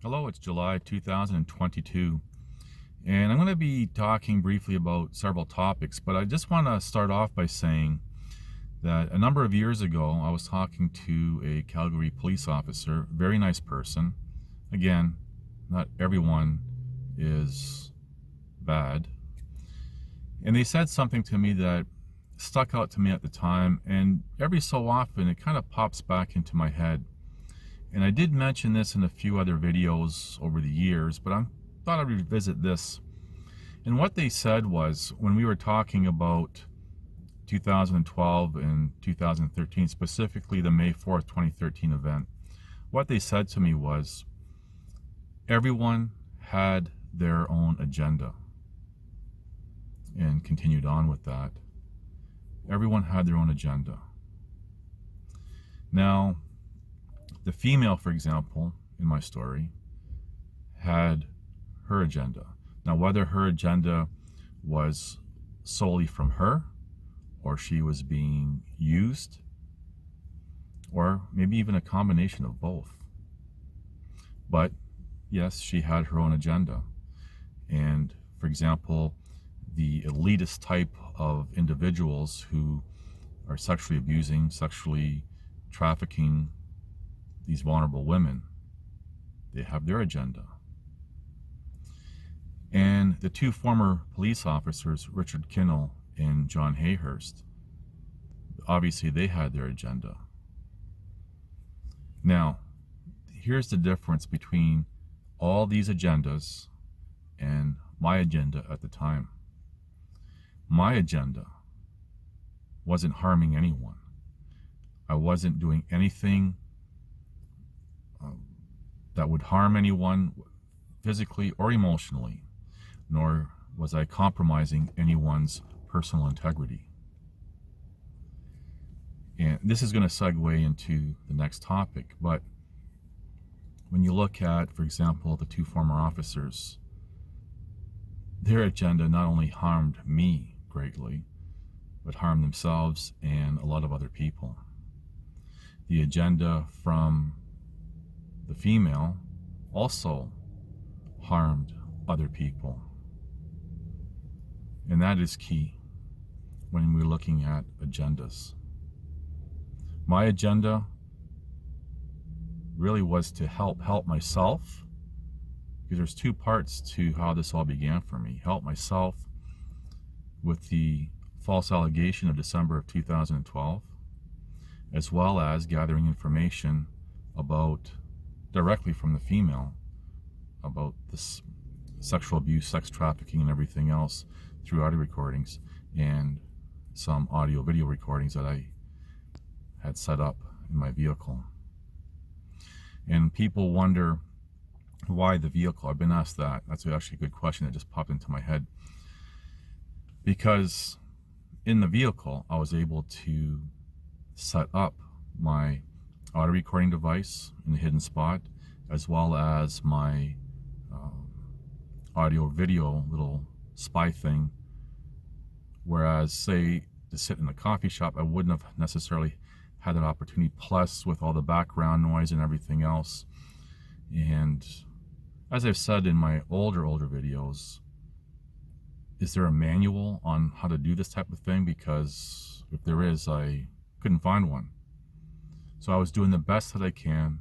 Hello, it's July 2022, and I'm going to be talking briefly about several topics, but I just want to start off by saying that a number of years ago, I was talking to a Calgary police officer, very nice person. Again, not everyone is bad. And they said something to me that stuck out to me at the time, and every so often it kind of pops back into my head. And I did mention this in a few other videos over the years, but I thought I'd revisit this. And what they said was, when we were talking about 2012 and 2013, specifically the May 4th, 2013 event, what they said to me was, everyone had their own agenda. And continued on with that. Everyone had their own agenda. Now, the female, for example, in my story, had her agenda. Now, whether her agenda was solely from her, or she was being used, or maybe even a combination of both. But yes, she had her own agenda. And for example, the elitist type of individuals who are sexually abusing, sexually trafficking these vulnerable women, they have their agenda. And the two former police officers, Richard Kinnell and John Hayhurst, obviously they had their agenda. Now, here's the difference between all these agendas and my agenda at the time. My agenda wasn't harming anyone. I wasn't doing anything that would harm anyone physically or emotionally, nor was I compromising anyone's personal integrity. And this is going to segue into the next topic, but when you look at, for example, the two former officers, their agenda not only harmed me greatly, but harmed themselves and a lot of other people. The agenda from the female also harmed other people. And that is key when we're looking at agendas. My agenda really was to help myself, because there's two parts to how this all began for me. Help myself with the false allegation of December of 2012, as well as gathering information about, directly from the female, about this sexual abuse, sex trafficking, and everything else through audio recordings and some audio video recordings that I had set up in my vehicle. And people wonder, why the vehicle? I've been asked that. That's actually a good question that just popped into my head. Because in the vehicle, I was able to set up my audio recording device in the hidden spot, as well as my audio video little spy thing. Whereas, say, to sit in the coffee shop, I wouldn't have necessarily had that opportunity, plus with all the background noise and everything else. And as I've said in my older videos, is there a manual on how to do this type of thing? Because if there is, I couldn't find one. So I was doing the best that I can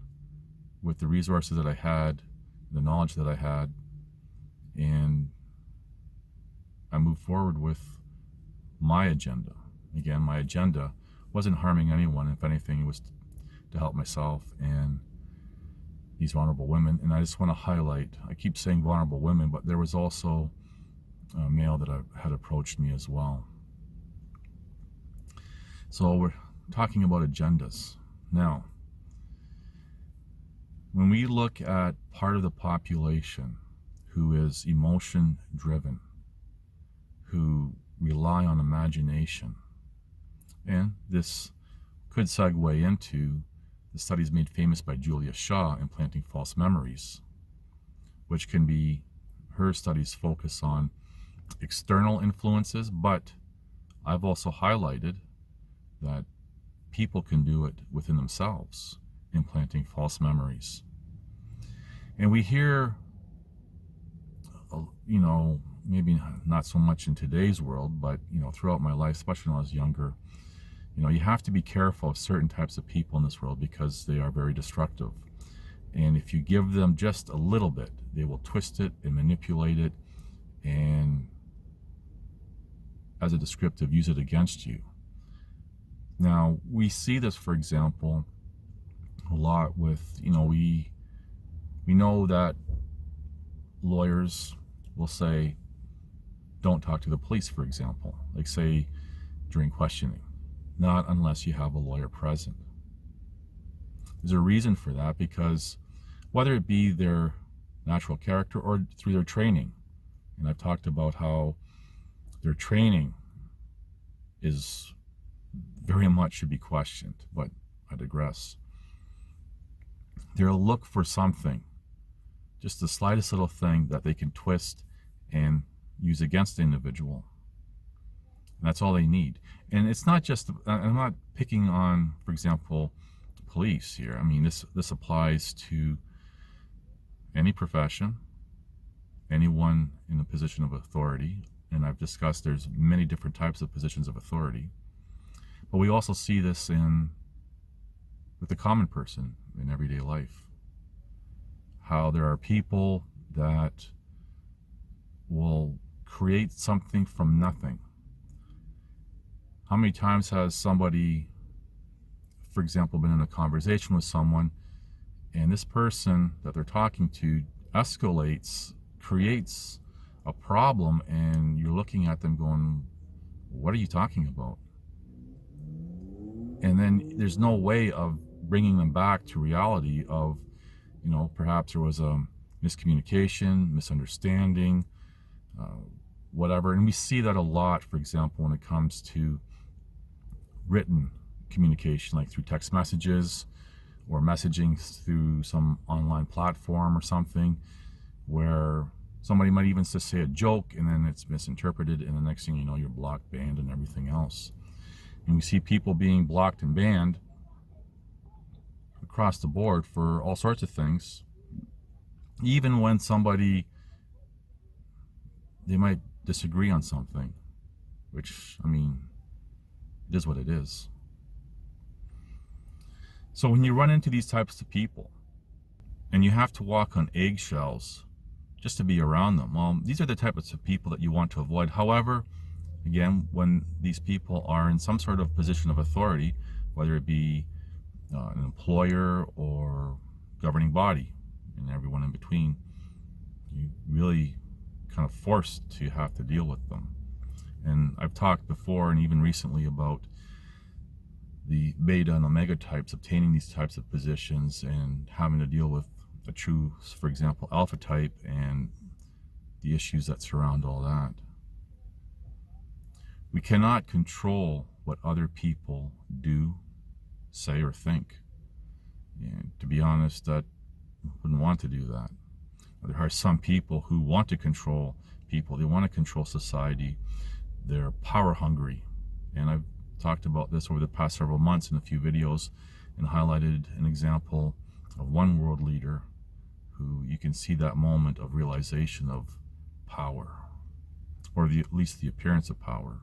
with the resources that I had, the knowledge that I had, and I moved forward with my agenda. Again, my agenda wasn't harming anyone. If anything, it was to help myself and these vulnerable women. And I just want to highlight, I keep saying vulnerable women, but there was also a male that had approached me as well. So we're talking about agendas. Now, when we look at part of the population who is emotion driven, who rely on imagination, and this could segue into the studies made famous by Julia Shaw, implanting false memories, which can be, her studies focus on external influences, but I've also highlighted that people can do it within themselves, implanting false memories. And we hear, you know, maybe not so much in today's world, but, you know, throughout my life, especially when I was younger, you know, you have to be careful of certain types of people in this world because they are very destructive. And if you give them just a little bit, they will twist it and manipulate it and, as a descriptive, use it against you. Now, we see this, for example, a lot with, you know, we know that lawyers will say, don't talk to the police, for example, like say during questioning, not unless you have a lawyer present. There's a reason for that, because whether it be their natural character or through their training, and I've talked about how their training is very much should be questioned, but I digress. They'll look for something, just the slightest little thing that they can twist and use against the individual. And that's all they need. And it's not just, I'm not picking on, for example, police here. I mean, this applies to any profession, anyone in a position of authority. And I've discussed there's many different types of positions of authority. But we also see this with the common person in everyday life. How there are people that will create something from nothing. How many times has somebody, for example, been in a conversation with someone, and this person that they're talking to escalates, creates a problem, and you're looking at them going, what are you talking about? And then there's no way of bringing them back to reality of, you know, perhaps there was a miscommunication, misunderstanding, whatever. And we see that a lot, for example, when it comes to written communication, like through text messages or messaging through some online platform or something, where somebody might even just say a joke and then it's misinterpreted, and the next thing you know, you're blocked, banned, and everything else. And we see people being blocked and banned across the board for all sorts of things, even when somebody, they might disagree on something, which, I mean, it is what it is. So when you run into these types of people and you have to walk on eggshells just to be around them, well, these are the types of people that you want to avoid. However, again, when these people are in some sort of position of authority, whether it be an employer or governing body and everyone in between, you really kind of forced to have to deal with them. And I've talked before and even recently about the beta and omega types obtaining these types of positions and having to deal with a true, for example, alpha type and the issues that surround all that. We cannot control what other people do, say, or think. And to be honest, I wouldn't want to do that. There are some people who want to control people. They want to control society. They're power hungry. And I've talked about this over the past several months in a few videos and highlighted an example of one world leader who you can see that moment of realization of power, or at least the appearance of power.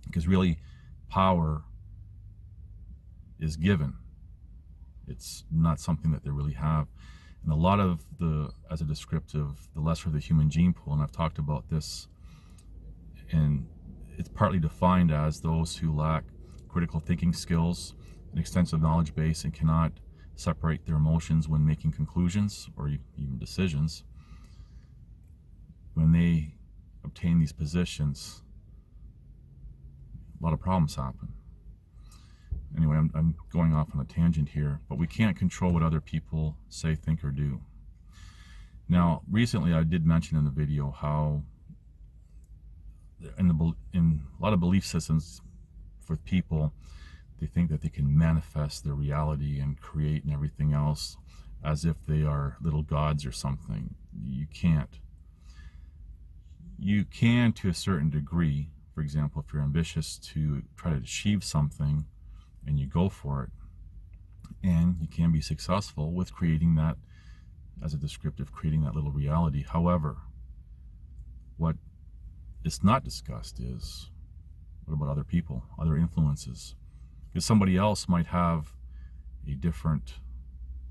Because really, power is given. It's not something that they really have. And a lot of as a descriptive, the lesser of the human gene pool, and I've talked about this, and it's partly defined as those who lack critical thinking skills, an extensive knowledge base, and cannot separate their emotions when making conclusions or even decisions. When they obtain these positions, a lot of problems happen. Anyway, I'm going off on a tangent here, but we can't control what other people say, think, or do. Now, recently I did mention in the video how in a lot of belief systems for people, they think that they can manifest their reality and create and everything else as if they are little gods or something. You can't. You can to a certain degree. For example, if you're ambitious to try to achieve something and you go for it, and you can be successful with creating that as a descriptive, creating that little reality. However, what is not discussed is, what about other people, other influences? Because somebody else might have a different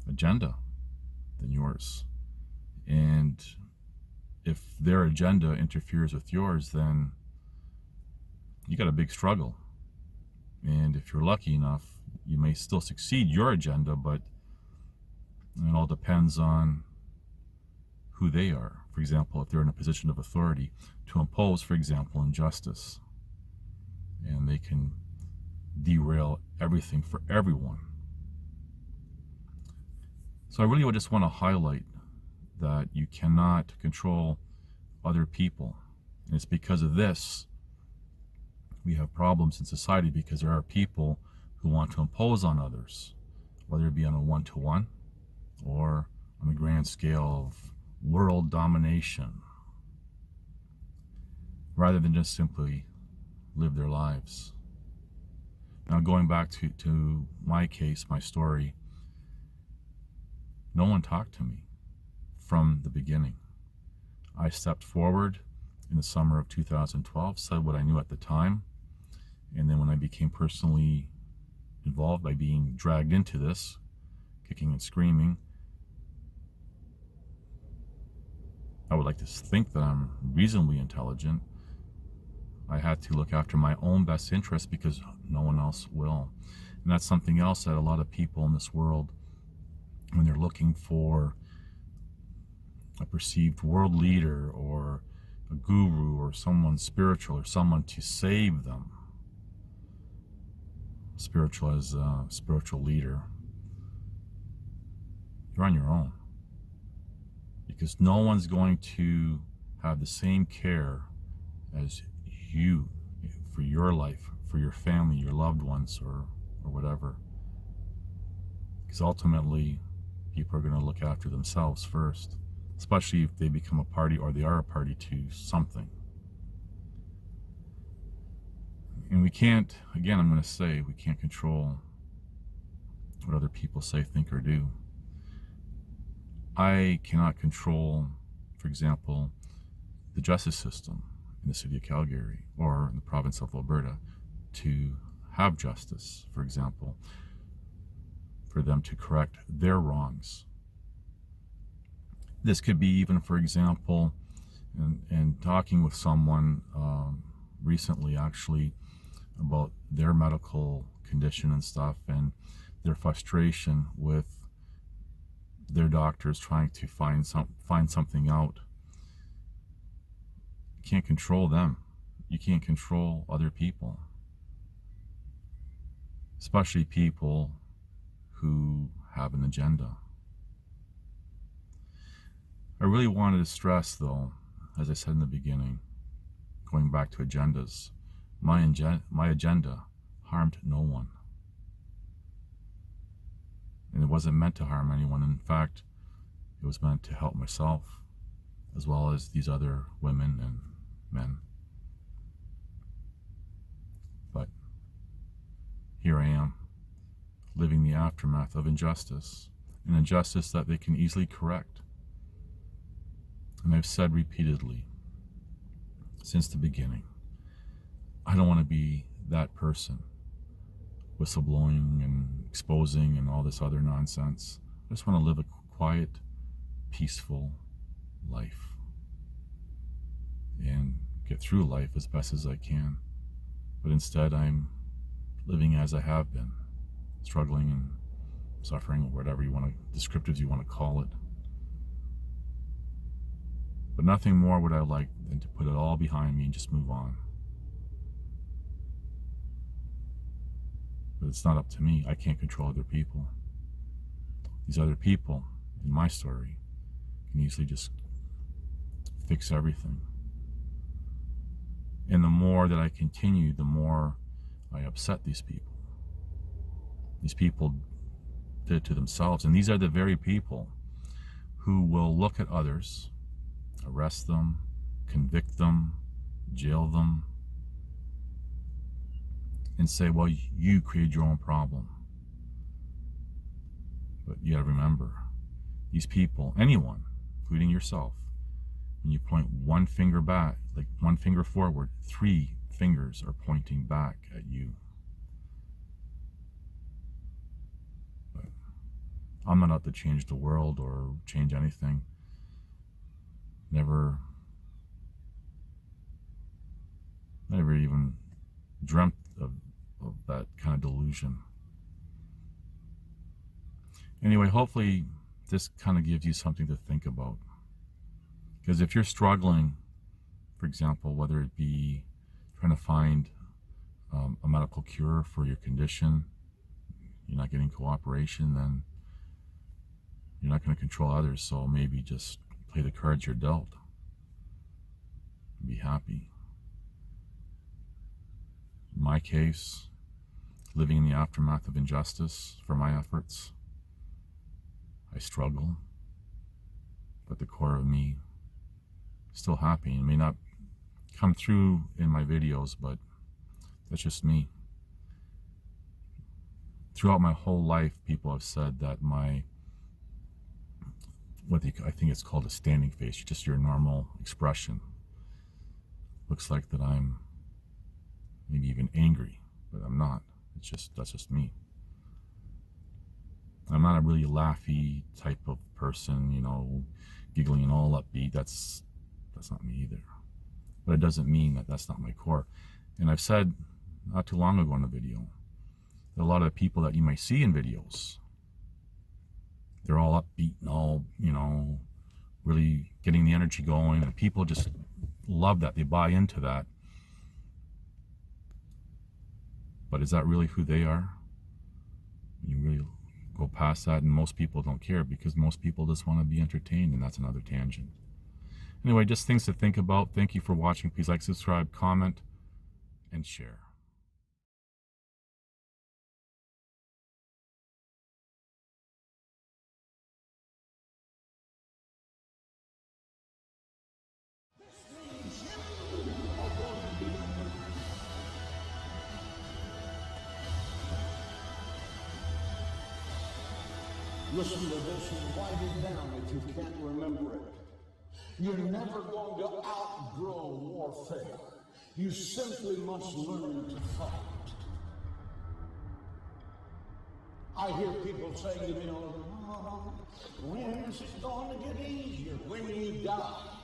agenda than yours. And if their agenda interferes with yours, then you got a big struggle. And if you're lucky enough, you may still succeed your agenda, but it all depends on who they are. For example, if they're in a position of authority to impose, for example, injustice, and they can derail everything for everyone. So I really would just want to highlight that you cannot control other people. And it's because of this we have problems in society, because there are people who want to impose on others, whether it be on a one-to-one or on the grand scale of world domination, rather than just simply live their lives. Now, going back to my case, my story, no one talked to me from the beginning. I stepped forward in the summer of 2012, said what I knew at the time, and then when I became personally involved by being dragged into this, kicking and screaming, I would like to think that I'm reasonably intelligent. I had to look after my own best interest because no one else will. And that's something else that a lot of people in this world, when they're looking for a perceived world leader or a guru or someone spiritual or someone to save them, spiritual as a spiritual leader, you're on your own. Because no one's going to have the same care as you for your life, for your family, your loved ones, or whatever. Because ultimately, people are going to look after themselves first, especially if they become a party or they are a party to something. And we can't, again, I'm going to say, we can't control what other people say, think, or do. I cannot control, for example, the justice system in the City of Calgary or in the province of Alberta to have justice, for example, for them to correct their wrongs. This could be even, for example, and talking with someone recently actually about their medical condition and stuff, and their frustration with their doctors trying to find something out. You can't control them. You can't control other people, especially people who have an agenda. I really wanted to stress, though, as I said in the beginning, going back to agendas, my agenda harmed no one. And it wasn't meant to harm anyone. In fact, it was meant to help myself, as well as these other women and men. But here I am, living the aftermath of injustice, an injustice that they can easily correct. And I've said repeatedly, since the beginning, I don't want to be that person, whistleblowing and exposing and all this other nonsense. I just want to live a quiet, peaceful life and get through life as best as I can. But instead, I'm living as I have been, struggling and suffering, or whatever descriptives you want to call it. But nothing more would I like than to put it all behind me and just move on. But it's not up to me. I can't control other people. These other people in my story can easily just fix everything. And the more that I continue, the more I upset these people. These people did it to themselves. And these are the very people who will look at others, arrest them, convict them, jail them, and say, well, you created your own problem. But you gotta remember, these people, anyone, including yourself, when you point one finger back, like one finger forward, 3 fingers are pointing back at you. But I'm not out to change the world or change anything. Never even dreamt of that kind of delusion. Anyway, hopefully this kind of gives you something to think about. Because if you're struggling, for example, whether it be trying to find a medical cure for your condition, you're not getting cooperation, then you're not going to control others. So maybe just play the cards you're dealt and be happy. In my case, living in the aftermath of injustice for my efforts, I struggle, but the core of me is still happy. It may not come through in my videos, but that's just me. Throughout my whole life, people have said that I think it's called a standing face, just your normal expression. Looks like that I'm maybe even angry, but I'm not. That's just me. I'm not a really laughy type of person, you know, giggling and all upbeat. That's not me either. But it doesn't mean that that's not my core. And I've said not too long ago in a video that a lot of the people that you might see in videos, they're all upbeat and all, you know, really getting the energy going, and people just love that. They buy into that. But is that really who they are? You really go past that, and most people don't care because most people just want to be entertained, and that's another tangent. Anyway, just things to think about. Thank you for watching. Please like, subscribe, comment, and share. Listen to this and write it down if you can't remember it. You're never going to outgrow warfare. You simply must learn to fight. I hear people saying to me, oh, when is it going to get easier? When you die.